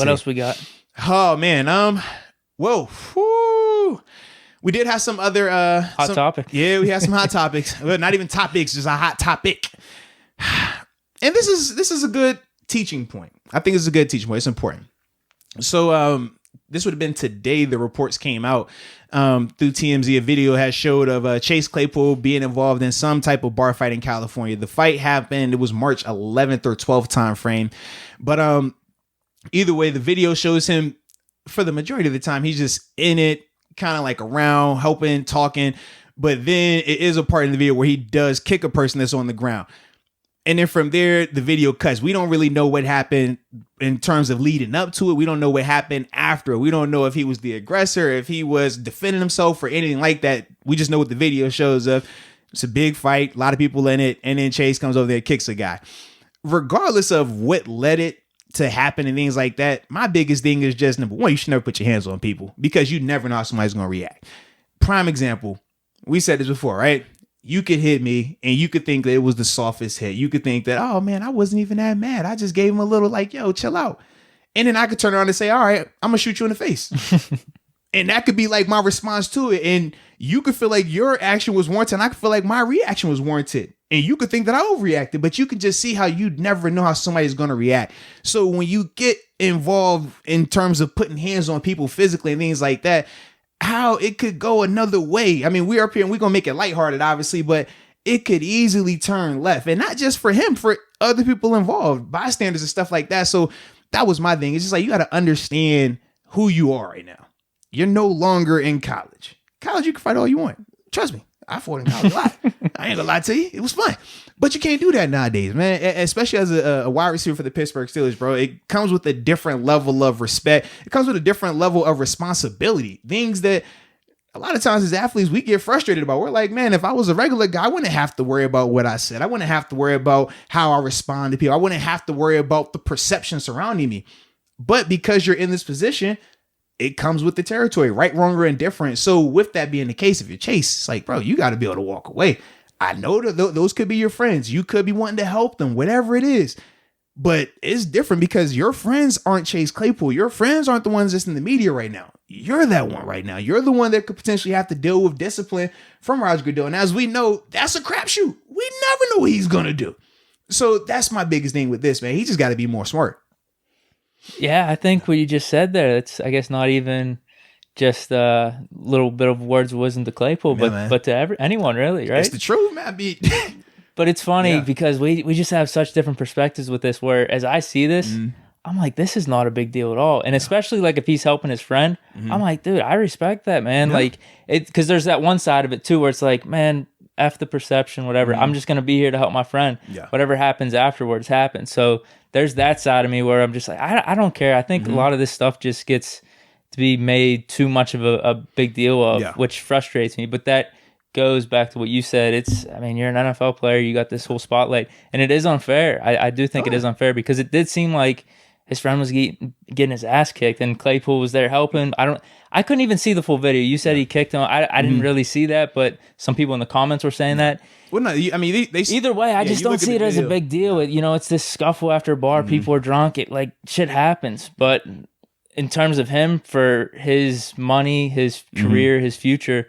What else we got? Oh man, whew. We did have some other hot topics. Yeah, we had some hot topics. Well, not even topics, just a hot topic. And this is a good teaching point. I think it's a good teaching point. It's important. So this would have been today. The reports came out through TMZ. A video has showed of Chase Claypool being involved in some type of bar fight in California. The fight happened. It was March 11th or 12th time frame. But either way, the video shows him for the majority of the time. He's just in it, kind of like around, helping, talking. But then it is a part in the video where he does kick a person that's on the ground. And then from there, the video cuts. We don't really know what happened in terms of leading up to it. We don't know what happened after. We don't know if he was the aggressor, if he was defending himself or anything like that. We just know what the video shows of. It's a big fight, a lot of people in it. And then Chase comes over there and kicks a guy. Regardless of what led it to happen and things like that, my biggest thing is just, number one, you should never put your hands on people because you never know how somebody's going to react. Prime example, we said this before, right? You could hit me and you could think that it was the softest hit. You could think that, oh man, I wasn't even that mad. I just gave him a little like, yo, chill out. And then I could turn around and say, all right, I'm gonna shoot you in the face. And that could be like my response to it. And you could feel like your action was warranted. And I could feel like my reaction was warranted. And you could think that I overreacted, but you could just see how you'd never know how somebody's going to react. So when you get involved in terms of putting hands on people physically and things like that, how it could go another way. I mean, we're up here and we're going to make it lighthearted, obviously, but it could easily turn left. And not just for him, for other people involved, bystanders and stuff like that. So that was my thing. It's just like, you got to understand who you are right now. You're no longer in college. College, you can fight all you want. Trust me. I fought in college a lot. I ain't gonna lie to you. It was fun. But you can't do that nowadays, man. Especially as a wide receiver for the Pittsburgh Steelers, bro. It comes with a different level of respect. It comes with a different level of responsibility. Things that a lot of times as athletes, we get frustrated about. We're like, man, if I was a regular guy, I wouldn't have to worry about what I said. I wouldn't have to worry about how I respond to people. I wouldn't have to worry about the perception surrounding me. But because you're in this position, it comes with the territory, right, wrong, or indifferent. So with that being the case, if you're Chase, it's like, bro, you got to be able to walk away. I know that those could be your friends. You could be wanting to help them, whatever it is. But it's different because your friends aren't Chase Claypool. Your friends aren't the ones that's in the media right now. You're that one right now. You're the one that could potentially have to deal with discipline from Roger Goodell. And as we know, that's a crapshoot. We never know what he's going to do. So that's my biggest thing with this, man. He just got to be more smart. Yeah, I think what you just said there, it's, I guess, not even just a little bit of words of wisdom to Claypool, but to anyone, really, right? It's the truth, man. But it's funny because we just have such different perspectives with this, where as I see this, I'm like, this is not a big deal at all. And especially like if he's helping his friend, I'm like, dude, I respect that, man. Yeah. Like, because there's that one side of it too, where it's like, man, F the perception, whatever. I'm just going to be here to help my friend. Yeah. Whatever happens afterwards happens. So there's that side of me where I'm just like, I don't care. I think a lot of this stuff just gets to be made too much of a big deal of, which frustrates me. But that goes back to what you said. You're an NFL player. You got this whole spotlight. And it is unfair. I do think it is unfair because it did seem like his friend was getting his ass kicked and Claypool was there helping. I couldn't even see the full video. You said he kicked him. I didn't really see that, but some people in the comments were saying that. Well, no, I mean, they either way, I just don't see it as a big deal. It's this scuffle after a bar. People are drunk. Shit happens. But in terms of him, for his money, his career, his future,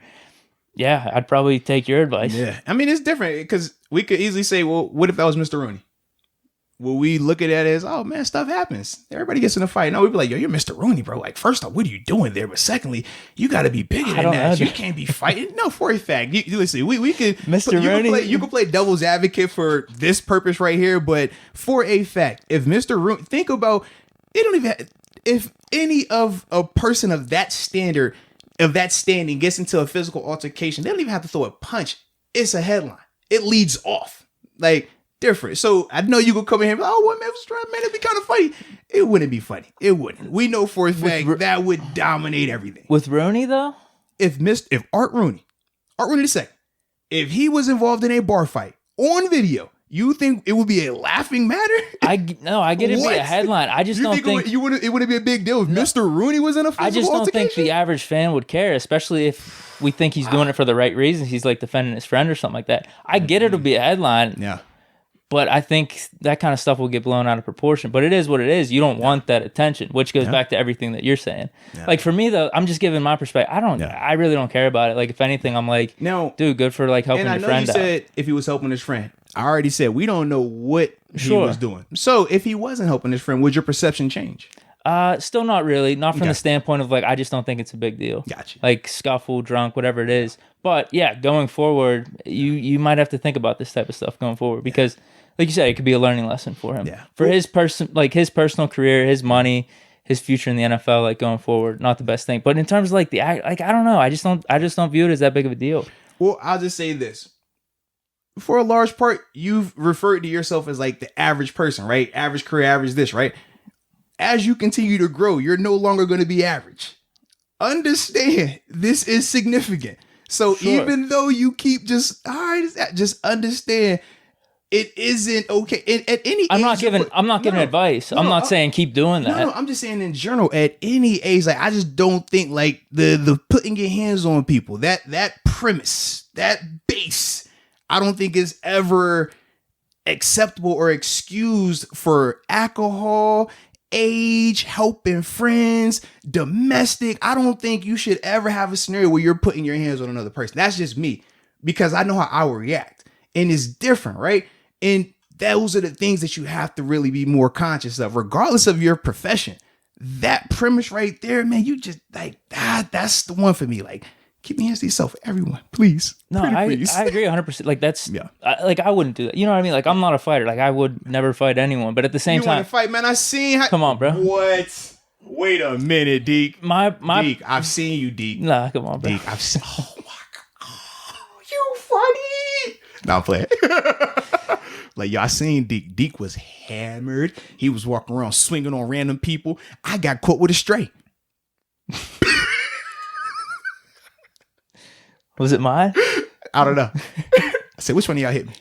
yeah, I'd probably take your advice. Yeah. I mean, it's different because we could easily say, well, what if that was Mr. Rooney? Well, we look at it as, oh man, stuff happens. Everybody gets in a fight. No, we'd be like, yo, you're Mr. Rooney, bro. Like, first off, what are you doing there? But secondly, you got to be bigger than that. You can't be fighting. No, for a fact. Listen, we could, Mr. Rooney. You can play devil's advocate for this purpose right here. But for a fact, if Mr. Rooney, think about, they don't even, if any of a person of that standard, of that standing gets into a physical altercation, they don't even have to throw a punch. It's a headline. It leads off. Like, different. So I know you could come in here and be like, oh, what man was trying, man, it'd be kind of funny. It wouldn't be funny. It wouldn't. We know for a fact that would dominate everything. With Rooney, though? If Art Rooney II, if he was involved in a bar fight on video, you think it would be a laughing matter? I get it'd be a headline. I just don't think it wouldn't be a big deal if Mr. Rooney was in a physical I just don't altercation? think the average fan would care, especially if we think he's doing it for the right reasons. He's like defending his friend or something like that. I get it'll be a headline. Yeah. But I think that kind of stuff will get blown out of proportion. But it is what it is. You don't want that attention, which goes back to everything that you're saying. Yeah. Like for me though, I'm just giving my perspective. I really don't care about it. Like if anything, I'm like, no, dude, good for like helping your friend out. And I know you said if he was helping his friend. I already said we don't know what he was doing. So if he wasn't helping his friend, would your perception change? Still not really. Not from the standpoint of like, I just don't think it's a big deal. Gotcha. Like scuffle, drunk, whatever it is. But yeah, going forward, you might have to think about this type of stuff going forward because, like you said, it could be a learning lesson for him. Yeah. For his personal career, his money, his future in the NFL, like going forward, not the best thing. But in terms of like the act, like I don't know, I just don't view it as that big of a deal. Well, I'll just say this. For a large part, you've referred to yourself as like the average person, right? Average career, average this, right? As you continue to grow, you're no longer going to be average. Understand, this is significant. So even though you keep just understand it isn't okay. At any I'm age, not giving advice. I'm not saying keep doing that. No, I'm just saying in general, at any age, like I just don't think like the putting your hands on people, that premise, that base, I don't think is ever acceptable or excused for alcohol, age, helping friends, domestic. I don't think you should ever have a scenario where you're putting your hands on another person. That's just me because I know how I would react and it's different, right? And those are the things that you have to really be more conscious of, regardless of your profession. That premise right there, man, you just like that's the one for me. Like, keep your hands to yourself, everyone, please. No, please. I agree 100%. Like that's, I wouldn't do that. You know what I mean? Like I'm not a fighter. Like I would never fight anyone. But at the same time, you want to fight, man? I seen. Come on, bro. What? Wait a minute, Deke. My Deke, I've seen you, Deke. Nah, come on, bro. Deke, I've seen. Oh my god, you funny. Nah, I'm playing. Like, yo, I seen Deke. Deke was hammered. He was walking around swinging on random people. I got caught with a stray. Was it mine? I don't know. I said, which one of y'all hit me?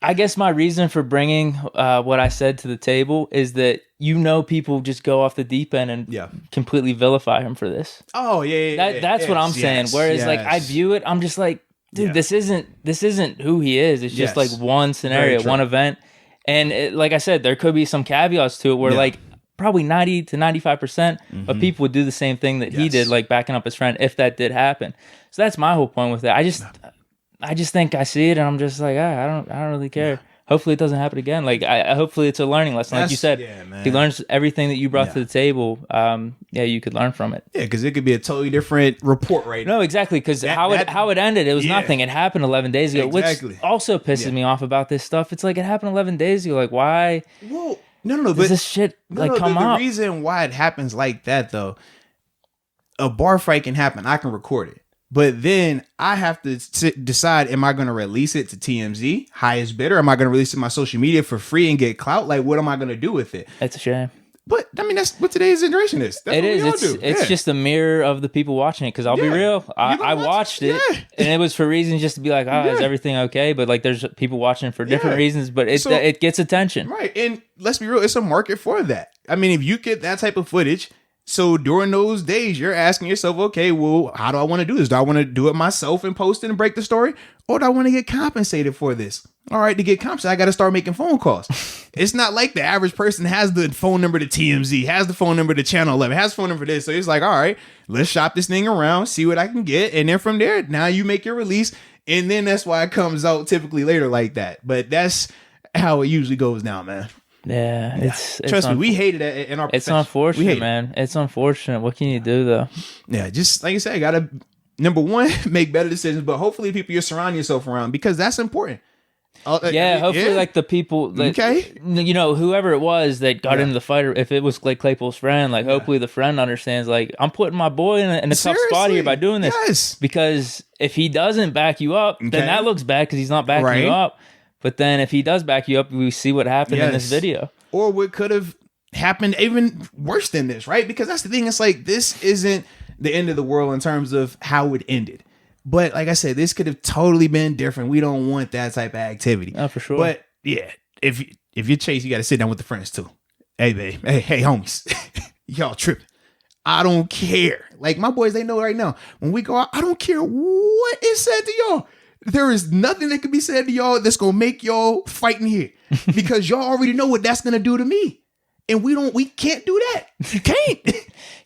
I guess my reason for bringing what I said to the table is that people just go off the deep end and completely vilify him for this. Oh yeah. That's what I'm saying. Whereas like I view it, I'm just like, dude, this isn't who he is. It's just like one scenario, one event, and like I said, there could be some caveats to it where like probably 90 to 95% of people would do the same thing that he did, like backing up his friend if that did happen. So that's my whole point with it. I just think I see it and I'm just like, I don't really care. Hopefully it doesn't happen again. Like hopefully it's a learning lesson. Like you said, he learns everything that you brought to the table. You could learn from it. Yeah, because it could be a totally different report right now. No, exactly. Because how it ended, it was nothing. It happened 11 days ago, which also pisses me off about this stuff. It's like it happened 11 days ago. Like why? Well, no. Does this shit come up? The reason why it happens like that though, a bar fight can happen. I can record it. But then I have to decide, am I going to release it to TMZ, highest bidder? Am I going to release it to my social media for free and get clout? Like, what am I going to do with it? It's a shame. But, I mean, that's what today's generation is. That's what we all do. It's just a mirror of the people watching it. Because I'll be real, I watched it, and it was for reasons just to be like, is everything okay? But, like, there's people watching for different reasons, but it gets attention. Right, and let's be real, it's a market for that. I mean, if you get that type of footage... So during those days, you're asking yourself, okay, well, how do I want to do this? Do I want to do it myself and post it and break the story? Or do I want to get compensated for this? All right, to get compensated, I got to start making phone calls. It's not like the average person has the phone number to TMZ, has the phone number to Channel 11, has the phone number to this. So it's like, all right, let's shop this thing around, see what I can get. And then from there, now you make your release. And then that's why it comes out typically later like that. But that's how it usually goes now, man. Yeah, it's trust me, we hated it in our profession. It's unfortunate, man. It's unfortunate. What can you do though? Yeah, just like you said, gotta number one, make better decisions, but hopefully people you're surrounding yourself around because that's important. Hopefully like the people that, whoever it was that got into the fight, if it was like Claypool's friend, like hopefully the friend understands, like I'm putting my boy in a tough spot here by doing this. Yes. Because if he doesn't back you up, then that looks bad because he's not backing you up. But then if he does back you up, we see what happened in this video. Or what could have happened even worse than this, right? Because that's the thing. It's like, this isn't the end of the world in terms of how it ended. But like I said, this could have totally been different. We don't want that type of activity. Oh, for sure. But yeah, if you're Chase, you got to sit down with the friends too. Hey, babe. Hey, homies. Y'all tripping. I don't care. Like my boys, they know right now. When we go out, I don't care what is said to y'all. There is nothing that can be said to y'all that's gonna make y'all fighting here because y'all already know what that's gonna do to me. And we can't do that. You can't.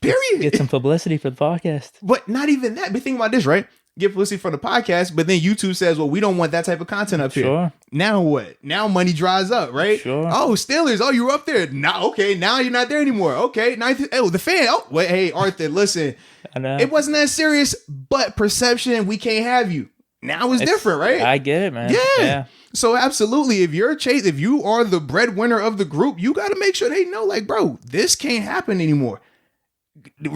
Period. Get some publicity for the podcast. But not even that. But think about this, right? Get publicity for the podcast, but then YouTube says, well, we don't want that type of content up here. Sure. Now what? Now money dries up, right? Sure. Oh, Steelers. Oh, you were up there. Now, okay. Now you're not there anymore. Okay. Now, the fan. Oh, wait. Hey, Arthur, listen. I know. It wasn't that serious, but perception, we can't have you. Now it's different, right? I get it, man. Yeah. So absolutely, if you're Chase, if you are the breadwinner of the group, you got to make sure they know, like, bro, this can't happen anymore.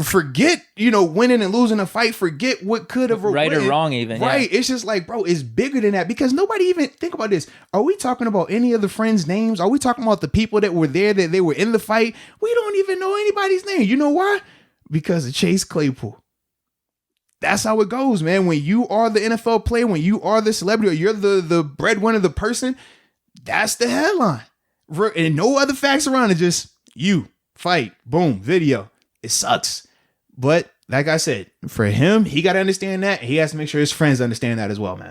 Forget, winning and losing a fight. Forget what could have right or wrong, even. Right. Yeah. It's just like, bro, it's bigger than that because nobody even think about this. Are we talking about any of the friends' names? Are we talking about the people that were there, that they were in the fight? We don't even know anybody's name. You know why? Because of Chase Claypool. That's how it goes, man. When you are the NFL player, when you are the celebrity, or you're the breadwinner, the person, that's the headline. And no other facts around it. Just you fight, boom, video. It sucks. But like I said, for him, he got to understand that. He has to make sure his friends understand that as well, man.